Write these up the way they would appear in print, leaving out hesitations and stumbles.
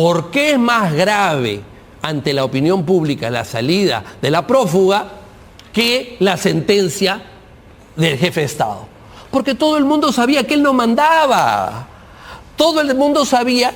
¿Por qué es más grave ante la opinión pública la salida de la prófuga que la sentencia del jefe de Estado? Porque todo el mundo sabía que él no mandaba. Todo el mundo sabía,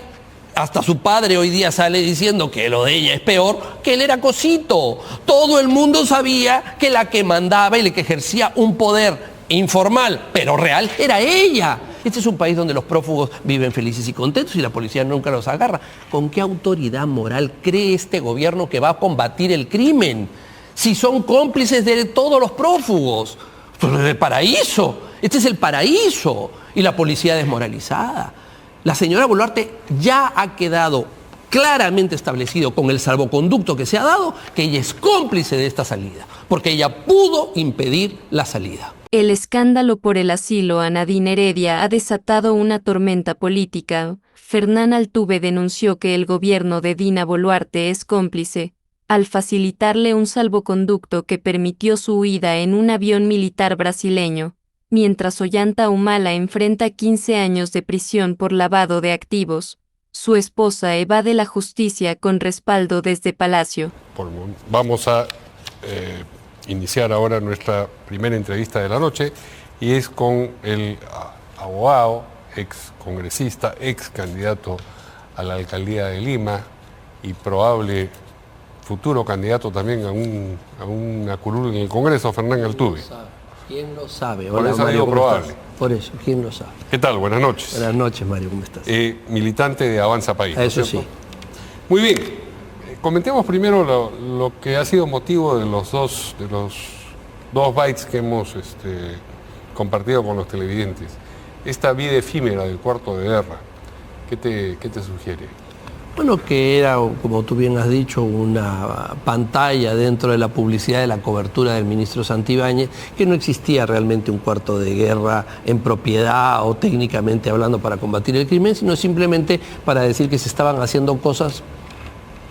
hasta su padre hoy día sale diciendo que lo de ella es peor, que él era cosito. Todo el mundo sabía que la que mandaba y la que ejercía un poder informal, pero real, era ella. Este es un país donde los prófugos viven felices y contentos y la policía nunca los agarra. ¿Con qué autoridad moral cree este gobierno que va a combatir el crimen? Si son cómplices de todos los prófugos. Pues el paraíso. Este es el paraíso. Y la policía desmoralizada. La señora Boluarte ya ha quedado claramente establecido con el salvoconducto que se ha dado que ella es cómplice de esta salida, porque ella pudo impedir la salida. El escándalo por el asilo a Nadine Heredia ha desatado una tormenta política. Fernán Altuve denunció que el gobierno de Dina Boluarte es cómplice, al facilitarle un salvoconducto que permitió su huida en un avión militar brasileño, mientras Ollanta Humala enfrenta 15 años de prisión por lavado de activos. Su esposa evade la justicia con respaldo desde Palacio. Vamos a iniciar ahora nuestra primera entrevista de la noche y es con el abogado, ex congresista, ex candidato a la alcaldía de Lima y probable futuro candidato también a una curul en el Congreso, Fernán Altuve. ¿Quién lo sabe? Por eso digo probable. Por eso, ¿quién lo sabe? ¿Qué tal? Buenas noches. Buenas noches, Mario, ¿cómo estás? Militante de Avanza País. Eso sí. Muy bien. Comentemos primero lo que ha sido motivo de los dos bytes que hemos compartido con los televidentes. Esta vida efímera del cuarto de guerra, ¿qué te sugiere? Bueno, que era, como tú bien has dicho, una pantalla dentro de la publicidad de la cobertura del ministro Santibáñez, que no existía realmente un cuarto de guerra en propiedad o técnicamente hablando para combatir el crimen, sino simplemente para decir que se estaban haciendo cosas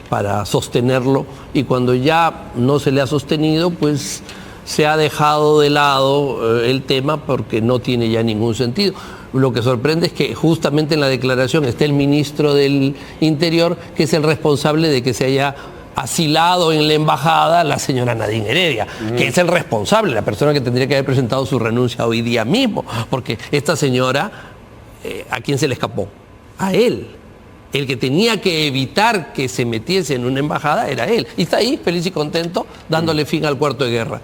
para sostenerlo y cuando ya no se le ha sostenido, pues se ha dejado de lado el tema porque no tiene ya ningún sentido. Lo que sorprende es que justamente en la declaración está el ministro del Interior, que es el responsable de que se haya asilado en la embajada la señora Nadine Heredia, que es el responsable, la persona que tendría que haber presentado su renuncia hoy día mismo, porque esta señora, ¿a quién se le escapó? A él. El que tenía que evitar que se metiese en una embajada era él. Y está ahí, feliz y contento, dándole fin al cuarto de guerra.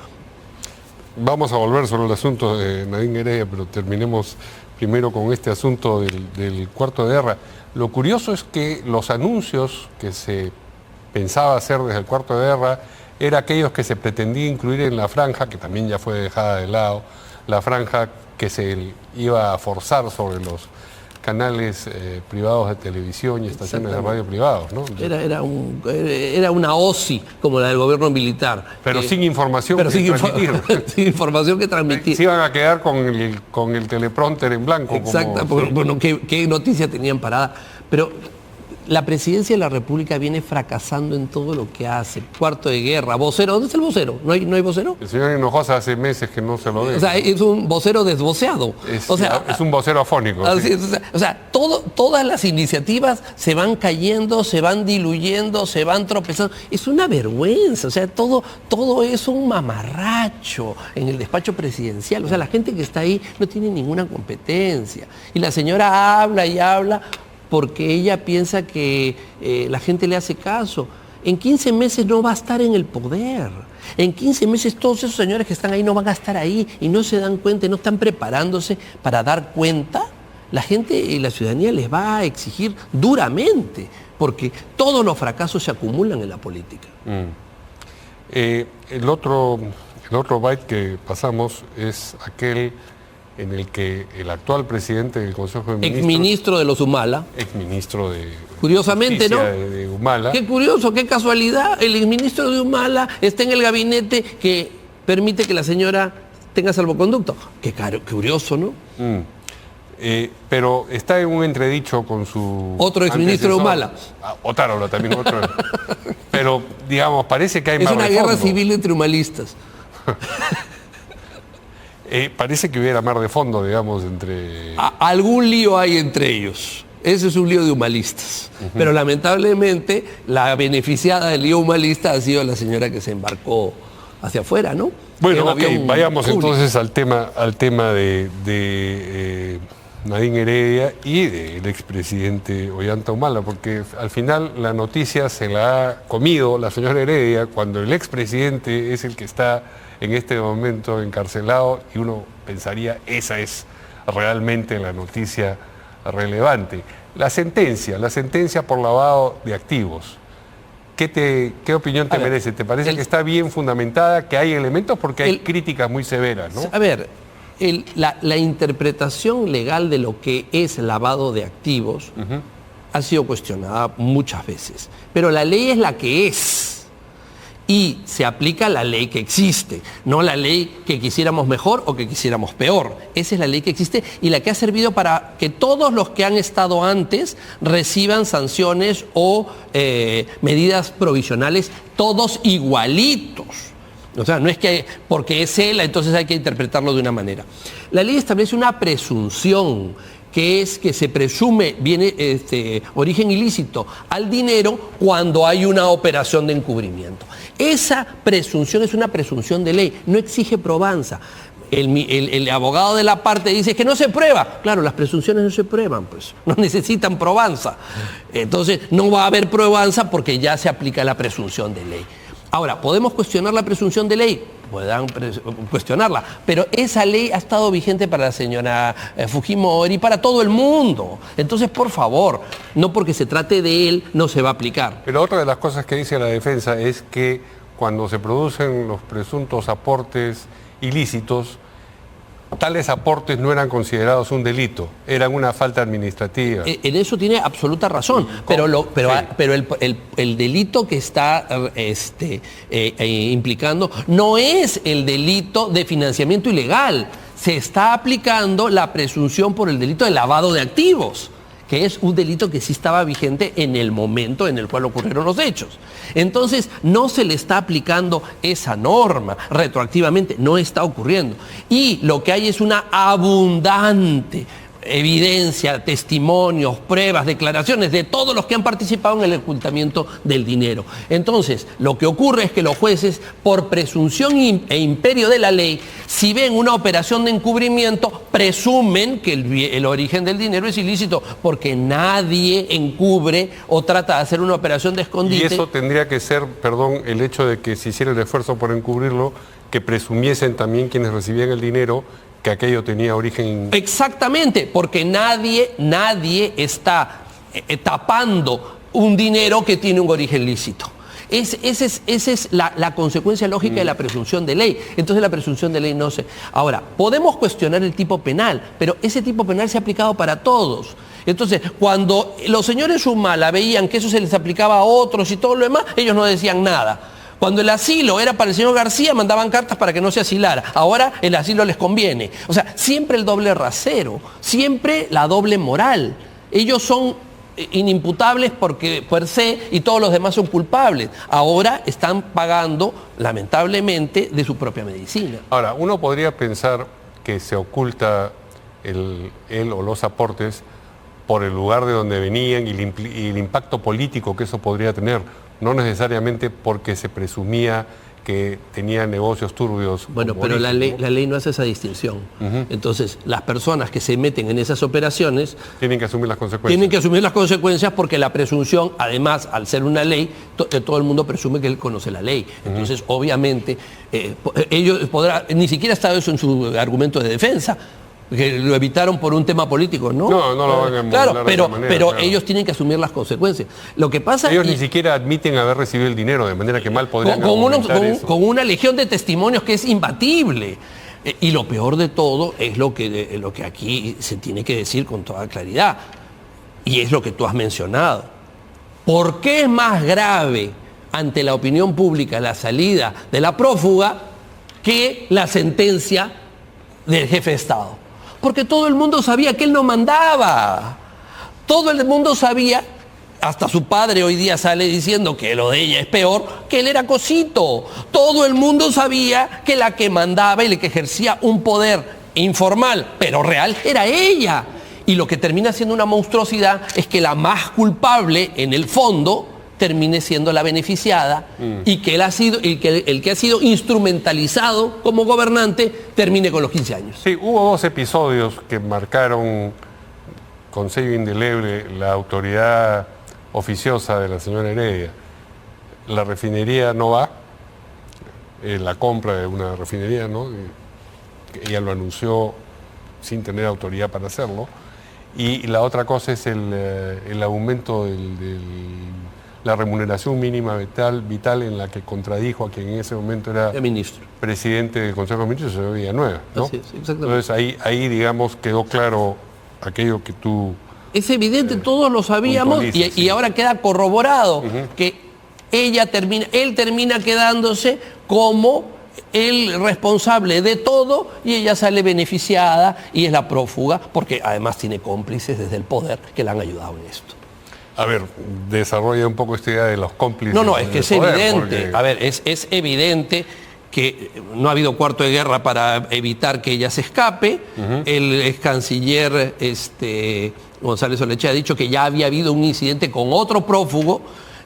Vamos a volver sobre el asunto de Nadine Heredia, pero terminemos primero con este asunto del cuarto de guerra. Lo curioso es que los anuncios que se pensaba hacer desde el cuarto de guerra eran aquellos que se pretendía incluir en la franja, que también ya fue dejada de lado, la franja que se iba a forzar sobre los canales privados de televisión y estaciones de radio privados, ¿no? Era una OSI, como la del gobierno militar. Pero sin información que transmitir. Sin información que transmitir. Se iban a quedar con el teleprompter en blanco. Exacto, bueno, ¿qué noticia tenían parada? Pero la presidencia de la República viene fracasando en todo lo que hace. Cuarto de guerra, vocero. ¿Dónde está el vocero? ¿No hay vocero? El señor Hinojosa hace meses que no se lo ve. O sea, es un vocero desvoceado. Es un vocero afónico. Sí. O sea, todas las iniciativas se van cayendo, se van diluyendo, se van tropezando. Es una vergüenza. O sea, todo es un mamarracho en el despacho presidencial. O sea, la gente que está ahí no tiene ninguna competencia. Y la señora habla y habla porque ella piensa que la gente le hace caso. En 15 meses no va a estar en el poder. En 15 meses todos esos señores que están ahí no van a estar ahí y no se dan cuenta, no están preparándose para dar cuenta. La gente y la ciudadanía les va a exigir duramente, porque todos los fracasos se acumulan en la política. El otro byte que pasamos es aquel en el que el actual presidente del Consejo de Ministros... Exministro de los Humala. Exministro de... Curiosamente, ¿no? De Humala. Qué curioso, qué casualidad. El exministro de Humala está en el gabinete que permite que la señora tenga salvoconducto. Qué curioso, ¿no? Pero está en un entredicho con su... Otro exministro de Humala. Otárola también, otro. Pero, digamos, parece que hay más de fondo. Es una guerra civil entre humalistas. Parece que hubiera mar de fondo, digamos, entre... Algún lío hay entre ellos. ese es un lío de humanistas. Pero lamentablemente la beneficiada del lío humanista ha sido la señora que se embarcó hacia afuera, ¿no? Bueno, ok, vayamos entonces al tema de Nadine Heredia y del expresidente Ollanta Humala, porque al final la noticia se la ha comido la señora Heredia cuando el expresidente es el que está en este momento encarcelado, y uno pensaría esa es realmente la noticia relevante. La sentencia por lavado de activos, ¿qué opinión te merece? ¿Te parece que está bien fundamentada, que hay elementos? Porque hay críticas muy severas, ¿no? A ver, la interpretación legal de lo que es lavado de activos ha sido cuestionada muchas veces, pero la ley es la que es. Y se aplica la ley que existe, no la ley que quisiéramos mejor o que quisiéramos peor. Esa es la ley que existe y la que ha servido para que todos los que han estado antes reciban sanciones o medidas provisionales, todos igualitos. O sea, no es que porque es él, entonces hay que interpretarlo de una manera. La ley establece una presunción, que es que se presume origen ilícito al dinero cuando hay una operación de encubrimiento. Esa presunción es una presunción de ley, no exige probanza. El abogado de la parte dice que no se prueba. Claro, las presunciones no se prueban, pues, no necesitan probanza. Entonces, no va a haber probanza porque ya se aplica la presunción de ley. Ahora, ¿podemos cuestionar la presunción de ley? Puedan cuestionarla, pero esa ley ha estado vigente para la señora Fujimori y para todo el mundo. Entonces, por favor, no porque se trate de él, no se va a aplicar. Pero otra de las cosas que dice la defensa es que cuando se producen los presuntos aportes ilícitos, tales aportes no eran considerados un delito, eran una falta administrativa. En eso tiene absoluta razón, pero el delito que está implicando no es el delito de financiamiento ilegal. Se está aplicando la presunción por el delito de lavado de activos, que es un delito que sí estaba vigente en el momento en el cual ocurrieron los hechos. Entonces, no se le está aplicando esa norma retroactivamente, no está ocurriendo. Y lo que hay es una abundante evidencia, testimonios, pruebas, declaraciones de todos los que han participado en el ocultamiento del dinero. Entonces, lo que ocurre es que los jueces, por presunción e imperio de la ley, si ven una operación de encubrimiento, presumen que el origen del dinero es ilícito, porque nadie encubre o trata de hacer una operación de escondite. Y eso tendría que ser, perdón, el hecho de que se hiciera el esfuerzo por encubrirlo, que presumiesen también quienes recibían el dinero que aquello tenía origen... Exactamente, porque nadie está tapando un dinero que tiene un origen lícito. Esa es la consecuencia lógica de la presunción de ley. Entonces la presunción de ley no se... Ahora, podemos cuestionar el tipo penal, pero ese tipo penal se ha aplicado para todos. Entonces, cuando los señores Humala veían que eso se les aplicaba a otros y todo lo demás, ellos no decían nada. Cuando el asilo era para el señor García, mandaban cartas para que no se asilara. Ahora el asilo les conviene. O sea, siempre el doble rasero, siempre la doble moral. Ellos son inimputables porque per se y todos los demás son culpables. Ahora están pagando, lamentablemente, de su propia medicina. Ahora, uno podría pensar que se oculta él o los aportes por el lugar de donde venían y el impacto político que eso podría tener. No necesariamente porque se presumía que tenía negocios turbios. Bueno, pero la ley no hace esa distinción. Entonces, las personas que se meten en esas operaciones... tienen que asumir las consecuencias. Tienen que asumir las consecuencias porque la presunción, además, al ser una ley, todo el mundo presume que él conoce la ley. Entonces, obviamente, ellos podrán... Ni siquiera está eso en su argumento de defensa, que lo evitaron por un tema político, ¿no? No lo van a claro, pero claro. Ellos tienen que asumir las consecuencias. Lo que pasa ellos ni siquiera admiten haber recibido el dinero, de manera que mal podrían con una legión de testimonios que es imbatible. Y lo peor de todo es lo que aquí se tiene que decir con toda claridad, y es lo que tú has mencionado. ¿Por qué es más grave ante la opinión pública la salida de la prófuga que la sentencia del jefe de Estado? Porque todo el mundo sabía que él no mandaba. Todo el mundo sabía, hasta su padre hoy día sale diciendo que lo de ella es peor, que él era cosito. Todo el mundo sabía que la que mandaba y la que ejercía un poder informal, pero real, era ella. Y lo que termina siendo una monstruosidad es que la más culpable, en el fondo, termine siendo la beneficiada y que el que ha sido instrumentalizado como gobernante termine con los 15 años. Sí, hubo 2 episodios que marcaron con sello indeleble la autoridad oficiosa de la señora Heredia. La refinería no va, la compra de una refinería, ¿no? Ella lo anunció sin tener autoridad para hacerlo. Y la otra cosa es el aumento de la remuneración mínima vital en la que contradijo a quien en ese momento era ministro, presidente del Consejo de Ministros, el señor Villanueva, ¿no? Así es, exactamente. Entonces ahí, digamos, quedó claro aquello que tú... Es evidente, todos lo sabíamos y ahora queda corroborado que él termina quedándose como el responsable de todo y ella sale beneficiada y es la prófuga porque además tiene cómplices desde el poder que le han ayudado en esto. A ver, desarrolla un poco esta idea de los cómplices. No, es que es poder, evidente. Porque... A ver, es evidente que no ha habido cuarto de guerra para evitar que ella se escape. El ex canciller González Olechea ha dicho que ya había habido un incidente con otro prófugo.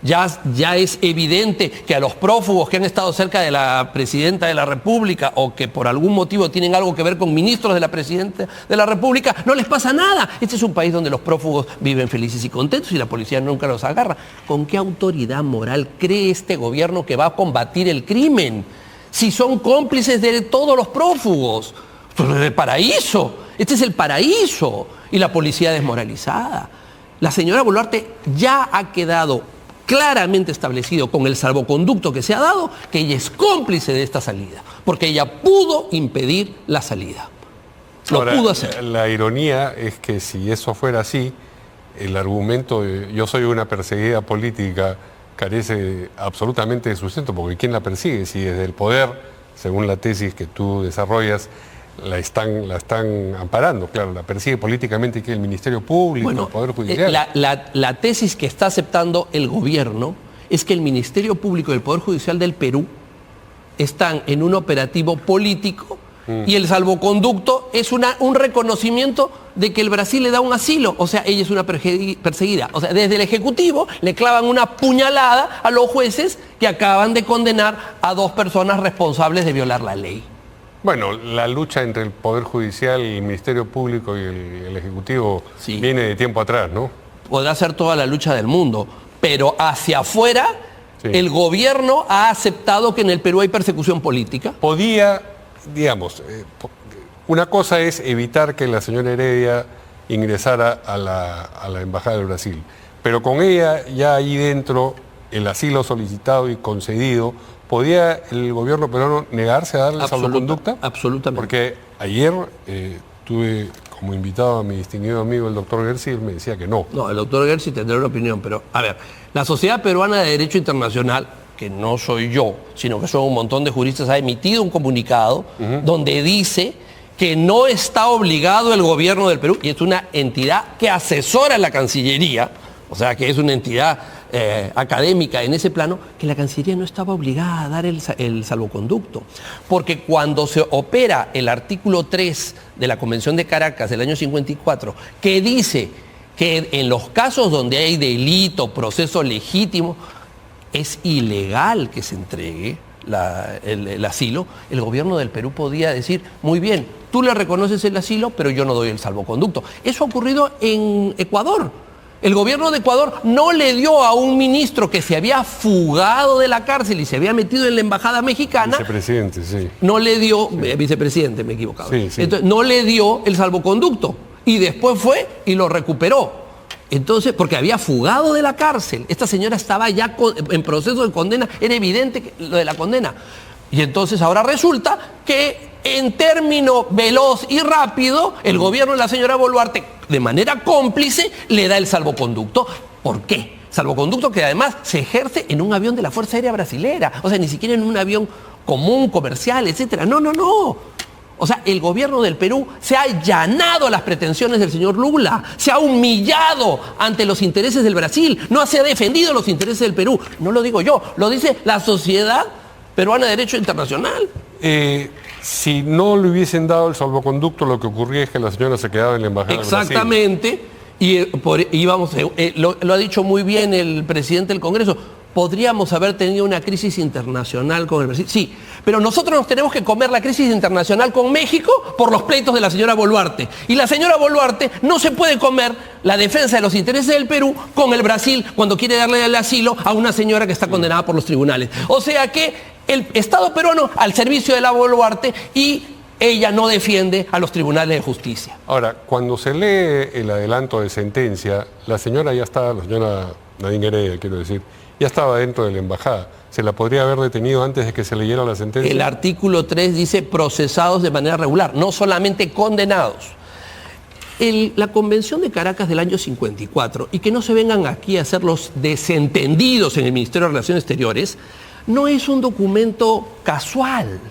Ya es evidente que a los prófugos que han estado cerca de la presidenta de la República o que por algún motivo tienen algo que ver con ministros de la presidenta de la República, no les pasa nada. Este es un país donde los prófugos viven felices y contentos y la policía nunca los agarra. ¿Con qué autoridad moral cree este gobierno que va a combatir el crimen? Si son cómplices de todos los prófugos. Pues el paraíso. Este es el paraíso. Y la policía desmoralizada. La señora Boluarte ya ha quedado claramente establecido con el salvoconducto que se ha dado que ella es cómplice de esta salida, porque ella pudo impedir la salida. Lo pudo hacer. La ironía es que si eso fuera así, el argumento de yo soy una perseguida política carece absolutamente de sustento, porque ¿quién la persigue? Si desde el poder, según la tesis que tú desarrollas, la están amparando, claro, la persigue políticamente que el Ministerio Público, el Poder Judicial. La tesis que está aceptando el gobierno es que el Ministerio Público y el Poder Judicial del Perú están en un operativo político y el salvoconducto es un reconocimiento de que el Brasil le da un asilo, o sea, ella es una perseguida. O sea, desde el Ejecutivo le clavan una puñalada a los jueces que acaban de condenar a 2 personas responsables de violar la ley. Bueno, la lucha entre el Poder Judicial, el Ministerio Público y el Ejecutivo viene de tiempo atrás, ¿no? Podrá ser toda la lucha del mundo, pero hacia afuera el gobierno ha aceptado que en el Perú hay persecución política. Podía, digamos, una cosa es evitar que la señora Heredia ingresara a la Embajada de Brasil, pero con ella ya ahí dentro, el asilo solicitado y concedido, ¿podía el gobierno peruano negarse a darle salvoconducta? Absolutamente. Porque ayer tuve como invitado a mi distinguido amigo el doctor Gersi, él me decía que no. No, el doctor Gersi tendrá una opinión, pero a ver, la Sociedad Peruana de Derecho Internacional, que no soy yo, sino que son un montón de juristas, ha emitido un comunicado donde dice que no está obligado el gobierno del Perú, y es una entidad que asesora a la Cancillería, o sea que es una entidad académica en ese plano, que la Cancillería no estaba obligada a dar el salvoconducto. Porque cuando se opera el artículo 3 de la Convención de Caracas del año 54, que dice que en los casos donde hay delito, proceso legítimo, es ilegal que se entregue el asilo, el gobierno del Perú podía decir, muy bien, tú le reconoces el asilo, pero yo no doy el salvoconducto. Eso ha ocurrido en Ecuador. El gobierno de Ecuador no le dio a un ministro que se había fugado de la cárcel y se había metido en la embajada mexicana. Vicepresidente, sí. No le dio, vicepresidente, me he equivocado. Sí. Entonces, no le dio el salvoconducto y después fue y lo recuperó. Entonces, porque había fugado de la cárcel. Esta señora estaba ya en proceso de condena, era evidente lo de la condena. Y entonces ahora resulta que en término veloz y rápido, el gobierno de la señora Boluarte, de manera cómplice, le da el salvoconducto. ¿Por qué? Salvoconducto que además se ejerce en un avión de la Fuerza Aérea Brasilera, o sea, ni siquiera en un avión común, comercial, etcétera. No. O sea, el gobierno del Perú se ha allanado a las pretensiones del señor Lula, se ha humillado ante los intereses del Brasil, no se ha defendido los intereses del Perú. No lo digo yo, lo dice la Sociedad Peruana de Derecho Internacional. Si no le hubiesen dado el salvoconducto, lo que ocurría es que la señora se quedaba en la embajada de Brasil. Exactamente. Y vamos, lo ha dicho muy bien el presidente del Congreso. Podríamos haber tenido una crisis internacional con el Brasil. Sí, pero nosotros nos tenemos que comer la crisis internacional con México por los pleitos de la señora Boluarte. Y la señora Boluarte no se puede comer la defensa de los intereses del Perú con el Brasil cuando quiere darle el asilo a una señora que está condenada por los tribunales. O sea que el Estado peruano al servicio de la Boluarte y ella no defiende a los tribunales de justicia. Ahora, cuando se lee el adelanto de sentencia, la señora ya estaba, la señora Nadine Heredia, quiero decir, ya estaba dentro de la embajada. ¿Se la podría haber detenido antes de que se leyera la sentencia? El artículo 3 dice procesados de manera regular, no solamente condenados. La Convención de Caracas del año 54, y que no se vengan aquí a hacer los desentendidos en el Ministerio de Relaciones Exteriores, no es un documento casual.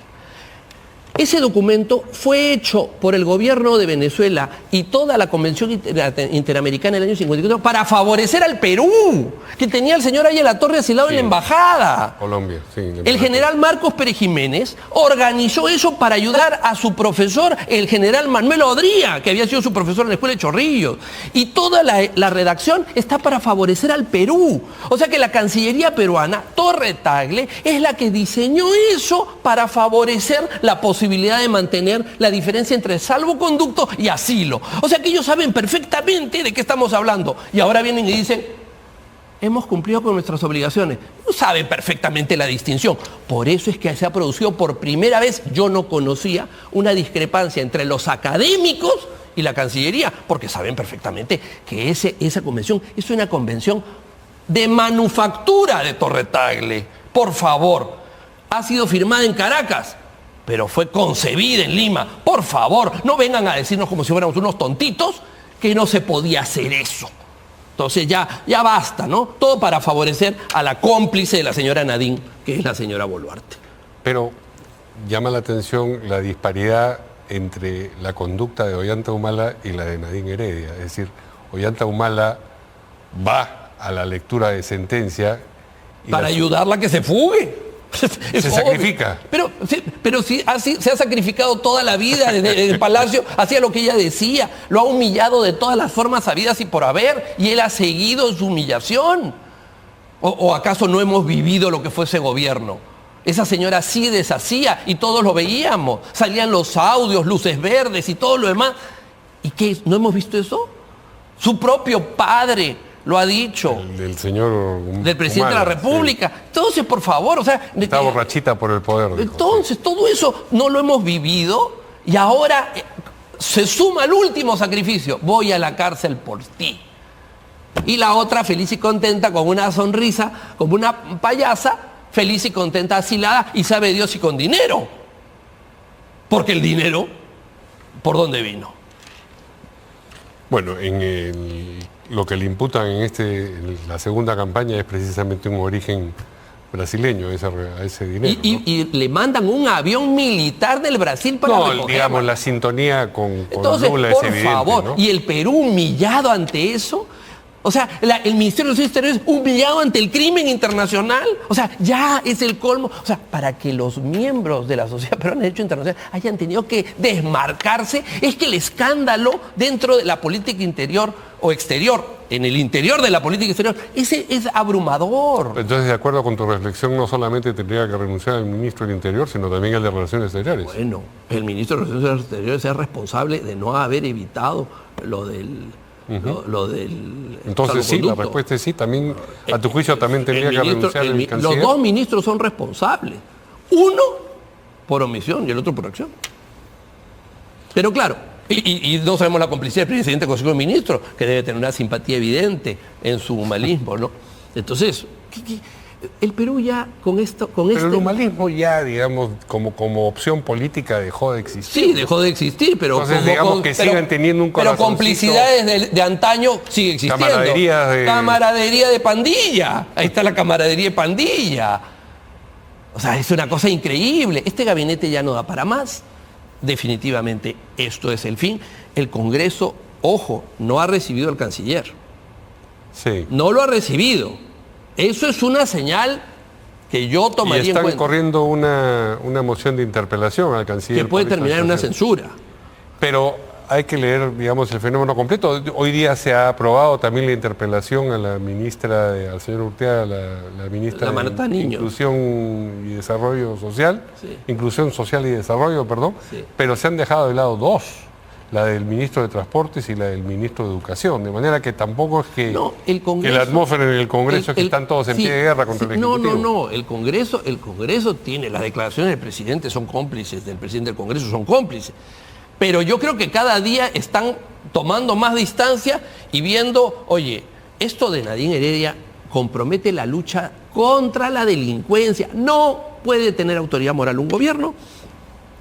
Ese documento fue hecho por el gobierno de Venezuela y toda la Convención Interamericana del año 54 para favorecer al Perú, que tenía el señor ahí en la torre asilado en la embajada. Colombia, sí. El general Marcos Pérez Jiménez organizó eso para ayudar a su profesor, el general Manuel Odría, que había sido su profesor en la escuela de Chorrillos. Y toda la redacción está para favorecer al Perú. O sea que la Cancillería peruana, Torre Tagle, es la que diseñó eso para favorecer la posibilidad de mantener la diferencia entre salvoconducto y asilo. O sea que ellos saben perfectamente de qué estamos hablando. Y ahora vienen y dicen, hemos cumplido con nuestras obligaciones. No saben perfectamente la distinción. Por eso es que se ha producido por primera vez, yo no conocía, una discrepancia entre los académicos y la Cancillería, porque saben perfectamente que esa convención es una convención de manufactura de Torre Tagle. Por favor, ha sido firmada en Caracas, pero fue concebida en Lima. Por favor, no vengan a decirnos como si fuéramos unos tontitos que no se podía hacer eso. Entonces ya basta, ¿no? Todo para favorecer a la cómplice de la señora Nadine, que es la señora Boluarte. Pero llama la atención la disparidad entre la conducta de Ollanta Humala y la de Nadine Heredia. Es decir, Ollanta Humala va a la lectura de sentencia para ayudarla a que se fugue. Se sacrifica. Pero sí, así se ha sacrificado toda la vida desde el palacio, hacía lo que ella decía, lo ha humillado de todas las formas habidas y por haber, y él ha seguido su humillación. ¿O acaso no hemos vivido lo que fue ese gobierno? Esa señora sí deshacía y todos lo veíamos, salían los audios, luces verdes y todo lo demás. ¿Y qué? ¿No hemos visto eso? Su propio padre lo ha dicho. Del señor del presidente Humala, de la República. Sí. Entonces, por favor, o sea... Está borrachita por el poder. Dijo. Entonces, todo eso no lo hemos vivido y ahora se suma al último sacrificio. Voy a la cárcel por ti. Y la otra, feliz y contenta, con una sonrisa, como una payasa, feliz y contenta, asilada, y sabe Dios si con dinero. Porque el dinero, ¿por dónde vino? Bueno, lo que le imputan en la segunda campaña es precisamente un origen brasileño a ese dinero. Y le mandan un avión militar del Brasil para recogerlo. Digamos, la sintonía con Entonces, Lula es evidente, por favor, ¿no? Y el Perú humillado ante eso. O sea, el Ministerio de Relaciones Exteriores humillado ante el crimen internacional. O sea, ya es el colmo. O sea, para que los miembros de la Sociedad Peruana de Derecho Internacional hayan tenido que desmarcarse, es que el escándalo dentro de la política interior o exterior, en el interior de la política exterior, ese es abrumador. Entonces, de acuerdo con tu reflexión, no solamente tendría que renunciar el ministro del Interior, sino también el de Relaciones Exteriores. Bueno, el ministro de Relaciones Exteriores es responsable de no haber evitado lo del... Entonces sí, la respuesta es sí, también a tu juicio también tendría que renunciar el canciller. Los dos ministros son responsables, uno por omisión y el otro por acción. Pero claro, y no sabemos la complicidad del presidente del Consejo de Ministros, que debe tener una simpatía evidente en su humanismo, ¿no? Entonces, el Perú ya Pero el humanismo ya, digamos, como opción política dejó de existir. Sí, dejó de existir, pero... Entonces, digamos que sigan teniendo un corazoncito. Pero complicidades de antaño sigue existiendo. Camaradería de pandilla. Ahí está la camaradería de pandilla. O sea, es una cosa increíble. Este gabinete ya no da para más. Definitivamente, esto es el fin. El Congreso, ojo, no ha recibido al canciller. Sí. No lo ha recibido. Eso es una señal que yo tomaría y están en cuenta. corriendo una moción de interpelación al canciller. Que puede terminar en una censura. Pero hay que leer, digamos, el fenómeno completo. Hoy día se ha aprobado también la interpelación a la ministra, al señor Urteaga, la ministra de Inclusión y Desarrollo Social, sí. Inclusión Social y Desarrollo, perdón, sí. Pero se han dejado de lado dos, la del ministro de Transportes y la del ministro de Educación, de manera que tampoco es que, que la atmósfera en el Congreso es que están todos en pie de guerra contra el Ejecutivo. No, el Congreso tiene, las declaraciones del presidente son cómplices, del presidente del Congreso son cómplices. Pero yo creo que cada día están tomando más distancia y viendo, oye, esto de Nadine Heredia compromete la lucha contra la delincuencia. No puede tener autoridad moral un gobierno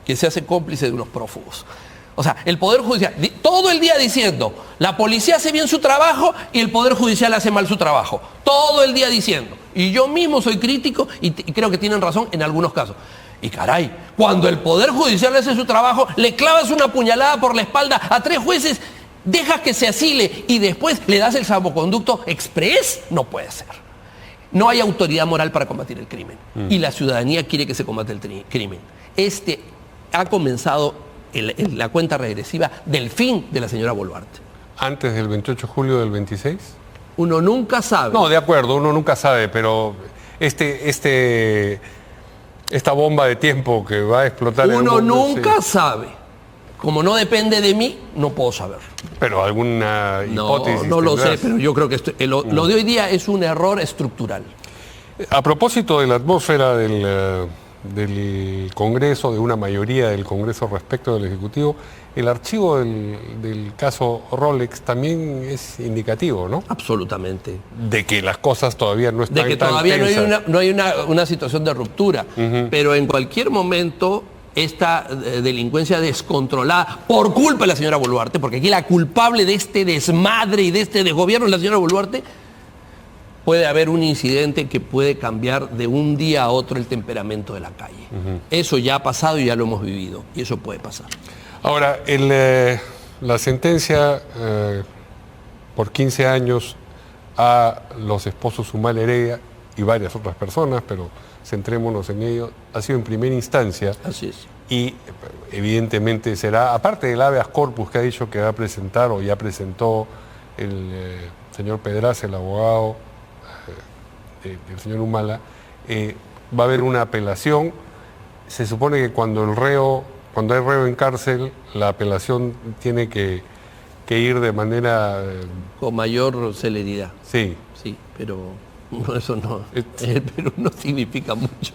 que se hace cómplice de unos prófugos. O sea, el Poder Judicial, todo el día diciendo, la policía hace bien su trabajo y el Poder Judicial hace mal su trabajo. Todo el día diciendo. Y yo mismo soy crítico y creo que tienen razón en algunos casos. Y caray, cuando el Poder Judicial hace su trabajo, le clavas una puñalada por la espalda a 3 jueces, dejas que se asile y después le das el salvoconducto express, no puede ser. No hay autoridad moral para combatir el crimen. Y la ciudadanía quiere que se combate el crimen. Ha comenzado la cuenta regresiva del fin de la señora Boluarte. ¿Antes del 28 de julio del 26? Uno nunca sabe. No, de acuerdo, uno nunca sabe, pero esta bomba de tiempo que va a explotar... Uno nunca sabe. Como no depende de mí, no puedo saber. Pero alguna hipótesis... No lo sé, pero yo creo que lo de hoy día es un error estructural. A propósito de la atmósfera del Congreso, de una mayoría del Congreso respecto del Ejecutivo, el archivo del caso Rolex también es indicativo, ¿no? Absolutamente. De que las cosas todavía no están tan De que todavía no hay una situación de ruptura. Pero en cualquier momento esta delincuencia descontrolada por culpa de la señora Boluarte, porque aquí la culpable de este desmadre y de este desgobierno es la señora Boluarte, puede haber un incidente que puede cambiar de un día a otro el temperamento de la calle. Eso ya ha pasado y ya lo hemos vivido, y eso puede pasar. Ahora, la sentencia por 15 años a los esposos Humala Heredia y varias otras personas, pero centrémonos en ello, ha sido en primera instancia. Así es. Y evidentemente será, aparte del habeas corpus que ha dicho que va a presentar o ya presentó el señor Pedraza, el abogado del señor Humala, va a haber una apelación. Se supone que cuando hay reo en cárcel, la apelación tiene que ir de manera... con mayor celeridad. Sí. Sí, pero eso no, el Perú no significa mucho.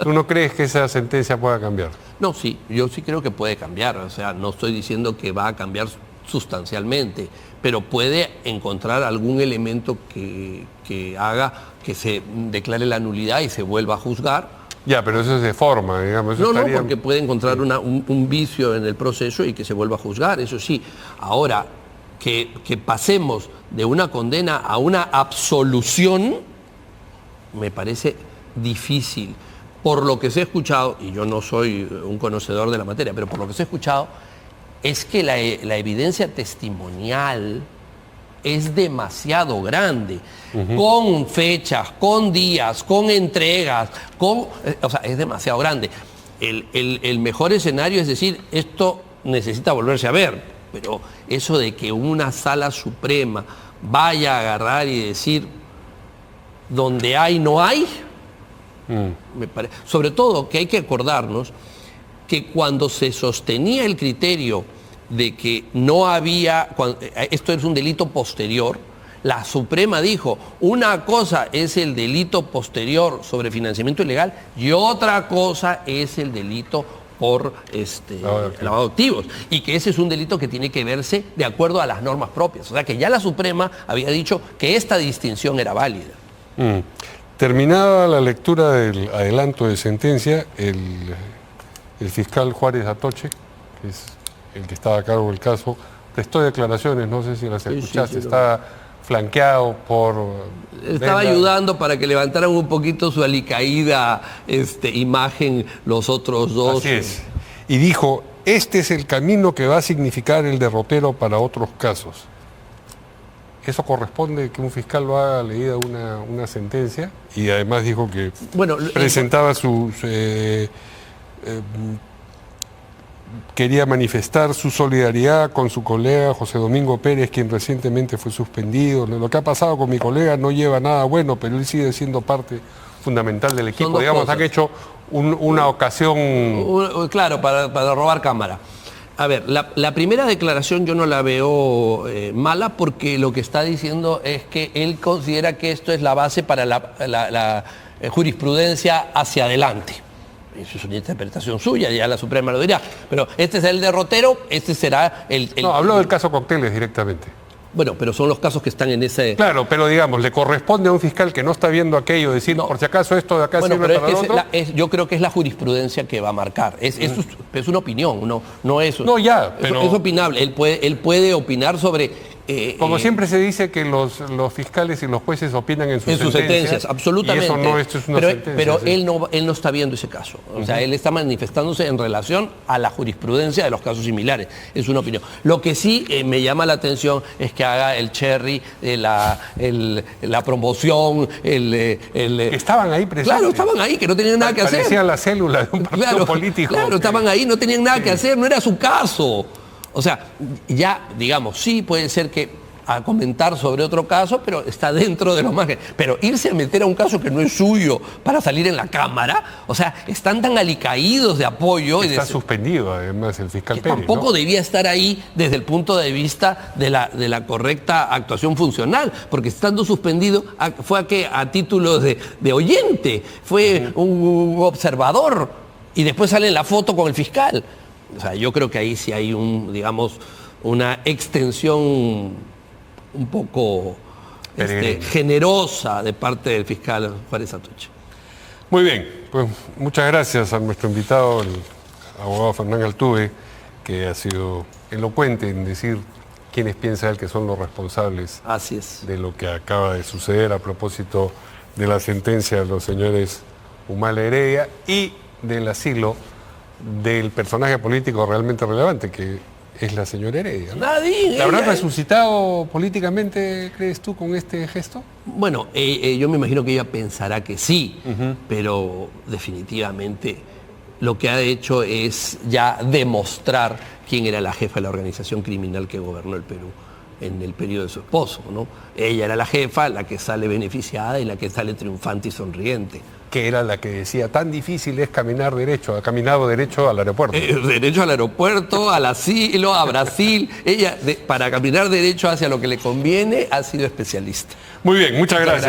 ¿Tú no crees que esa sentencia pueda cambiar? No, sí, yo sí creo que puede cambiar. O sea, no estoy diciendo que va a cambiar sustancialmente, pero puede encontrar algún elemento que haga que se declare la nulidad y se vuelva a juzgar. Ya, pero eso es de forma, digamos. Eso no, porque puede encontrar un vicio en el proceso y que se vuelva a juzgar, eso sí. Ahora, que pasemos de una condena a una absolución, me parece difícil. Por lo que se ha escuchado, y yo no soy un conocedor de la materia, pero por lo que se ha escuchado, es que la evidencia testimonial es demasiado grande, con fechas, con días, con entregas, o sea, es demasiado grande. El mejor escenario es decir, esto necesita volverse a ver, pero eso de que una sala suprema vaya a agarrar y decir, donde hay, no hay, me parece. Sobre todo que hay que acordarnos que cuando se sostenía el criterio de que no había, esto es un delito posterior, la Suprema dijo, una cosa es el delito posterior sobre financiamiento ilegal y otra cosa es el delito por lavado de activos, y que ese es un delito que tiene que verse de acuerdo a las normas propias. O sea que ya la Suprema había dicho que esta distinción era válida. Terminada la lectura del adelanto de sentencia, el fiscal Juárez Atoche, que es el que estaba a cargo del caso, prestó declaraciones, no sé si las escuchaste, sí, está flanqueado por... Estaba ayudando para que levantaran un poquito su alicaída imagen los otros dos. Así es. Y dijo, este es el camino que va a significar el derrotero para otros casos. ¿Eso corresponde que un fiscal lo haga leída una sentencia? Y además dijo que presentaba quería manifestar su solidaridad con su colega José Domingo Pérez, quien recientemente fue suspendido. Lo que ha pasado con mi colega no lleva nada bueno, pero él sigue siendo parte fundamental del equipo. Digamos, han hecho una ocasión... Claro, para robar cámara. A ver, la primera declaración yo no la veo mala, porque lo que está diciendo es que él considera que esto es la base para la jurisprudencia hacia adelante. Eso es una interpretación suya, ya la Suprema lo dirá. Pero este es el derrotero, este será el... No, habló del caso Cocteles directamente. Bueno, pero son los casos que están en ese... Claro, pero digamos, le corresponde a un fiscal que no está viendo aquello decir, no, por si acaso esto de acá sirve para lo otro. Yo creo que es la jurisprudencia que va a marcar. Es una opinión, no es... No, ya, pero... Es opinable, él puede opinar sobre... Como siempre se dice que los fiscales y los jueces opinan en sus sentencias, absolutamente. Y eso no, esto es una sentencia. Pero él no está viendo ese caso. O sea, él está manifestándose en relación a la jurisprudencia de los casos similares. Es una opinión. Lo que sí me llama la atención es que haga el cherry, la promoción, Estaban ahí presentes. Claro, estaban ahí, que no tenían nada que hacer. Parecían la célula de un partido político. Claro, estaban ahí, no tenían nada que hacer, no era su caso. O sea, ya, digamos, sí puede ser que a comentar sobre otro caso, pero está dentro de los márgenes. Pero irse a meter a un caso que no es suyo para salir en la Cámara, o sea, están tan alicaídos de apoyo. Está suspendido, además, el fiscal Pérez. Tampoco ¿no? debía estar ahí desde el punto de vista de la correcta actuación funcional, porque estando suspendido fue a título de oyente, fue un observador, y después sale en la foto con el fiscal. O sea, yo creo que ahí sí hay una extensión un poco generosa de parte del fiscal Juárez Atocha. Muy bien, pues muchas gracias a nuestro invitado, el abogado Fernán Altuve, que ha sido elocuente en decir quiénes piensa él que son los responsables de lo que acaba de suceder a propósito de la sentencia de los señores Humala Heredia y del asilo del personaje político realmente relevante, que es la señora Heredia, ¿no? ¿La habrán resucitado políticamente, crees tú, con este gesto? Bueno, yo me imagino que ella pensará que sí, pero definitivamente lo que ha hecho es ya demostrar quién era la jefa de la organización criminal que gobernó el Perú en el periodo de su esposo, ¿no? Ella era la jefa, la que sale beneficiada y la que sale triunfante y sonriente. Que era la que decía, tan difícil es caminar derecho, ha caminado derecho al aeropuerto. Derecho al aeropuerto, al asilo, a Brasil. Ella, para caminar derecho hacia lo que le conviene, ha sido especialista. Muy bien, muchas gracias.